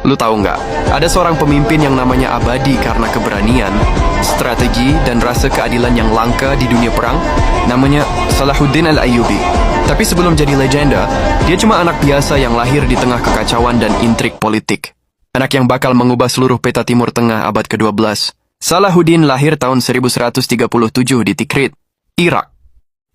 Lu tahu nggak? Ada seorang pemimpin yang namanya abadi karena keberanian, strategi, dan rasa keadilan yang langka di dunia perang. Namanya Salahuddin Al-Ayyubi. Tapi sebelum jadi legenda, dia cuma anak biasa yang lahir di tengah kekacauan dan intrik politik. Anak yang bakal mengubah seluruh peta Timur Tengah abad ke-12. Salahuddin lahir tahun 1137 di Tikrit, Irak.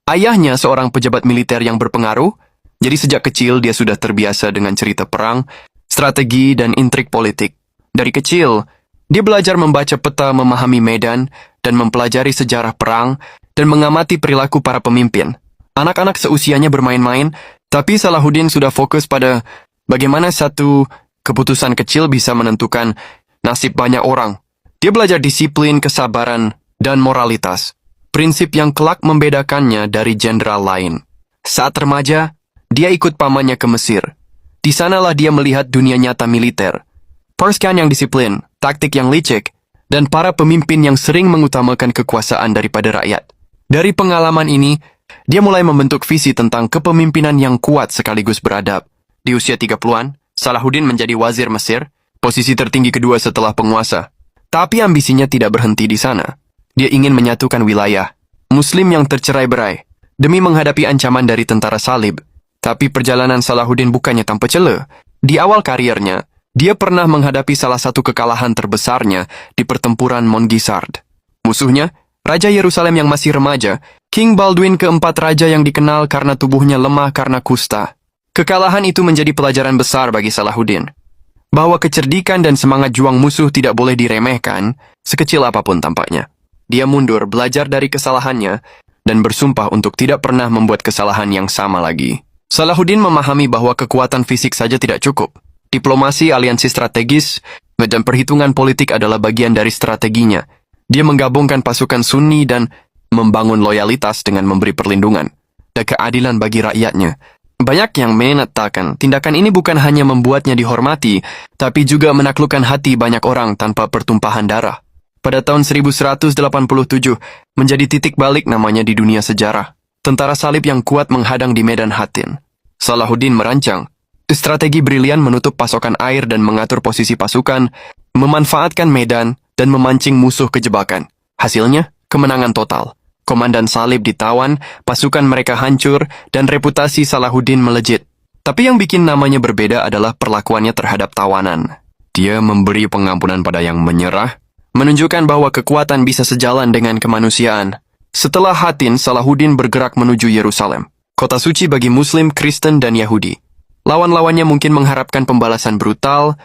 Ayahnya seorang pejabat militer yang berpengaruh, jadi sejak kecil dia sudah terbiasa dengan cerita perang, strategi, dan intrik politik. Dari kecil, dia belajar membaca peta, memahami medan, dan mempelajari sejarah perang, dan mengamati perilaku para pemimpin. Anak-anak seusianya bermain-main, tapi Salahuddin sudah fokus pada bagaimana satu keputusan kecil bisa menentukan nasib banyak orang. Dia belajar disiplin, kesabaran, dan moralitas. Prinsip yang kelak membedakannya dari jenderal lain. Saat remaja, dia ikut pamannya ke Mesir. Di sanalah dia melihat dunia nyata militer. Pasukan yang disiplin, taktik yang licik, dan para pemimpin yang sering mengutamakan kekuasaan daripada rakyat. Dari pengalaman ini, dia mulai membentuk visi tentang kepemimpinan yang kuat sekaligus beradab. Di usia 30-an, Salahuddin menjadi wazir Mesir, posisi tertinggi kedua setelah penguasa. Tapi ambisinya tidak berhenti di sana. Dia ingin menyatukan wilayah Muslim yang tercerai-berai demi menghadapi ancaman dari tentara salib. Tapi perjalanan Salahuddin bukannya tanpa celah. Di awal kariernya, dia pernah menghadapi salah satu kekalahan terbesarnya di pertempuran Mongisard. Musuhnya, Raja Yerusalem yang masih remaja, King Baldwin keempat, raja yang dikenal karena tubuhnya lemah karena kusta. Kekalahan itu menjadi pelajaran besar bagi Salahuddin, bahwa kecerdikan dan semangat juang musuh tidak boleh diremehkan, sekecil apapun tampaknya. Dia mundur, belajar dari kesalahannya, dan bersumpah untuk tidak pernah membuat kesalahan yang sama lagi. Salahuddin memahami bahwa kekuatan fisik saja tidak cukup. Diplomasi, aliansi strategis, dan perhitungan politik adalah bagian dari strateginya. Dia menggabungkan pasukan Sunni dan membangun loyalitas dengan memberi perlindungan dan keadilan bagi rakyatnya. Banyak yang mengatakan tindakan ini bukan hanya membuatnya dihormati, tapi juga menaklukkan hati banyak orang tanpa pertumpahan darah. Pada tahun 1187, menjadi titik balik namanya di dunia sejarah. Tentara salib yang kuat menghadang di medan Hattin. Salahuddin merancang strategi brilian menutup pasokan air dan mengatur posisi pasukan, memanfaatkan medan, dan memancing musuh ke jebakan. Hasilnya, kemenangan total. Komandan salib ditawan, pasukan mereka hancur, dan reputasi Salahuddin melejit. Tapi yang bikin namanya berbeda adalah perlakuannya terhadap tawanan. Dia memberi pengampunan pada yang menyerah, menunjukkan bahwa kekuatan bisa sejalan dengan kemanusiaan. Setelah Hattin, Salahuddin bergerak menuju Yerusalem, kota suci bagi Muslim, Kristen, dan Yahudi. Lawan-lawannya mungkin mengharapkan pembalasan brutal,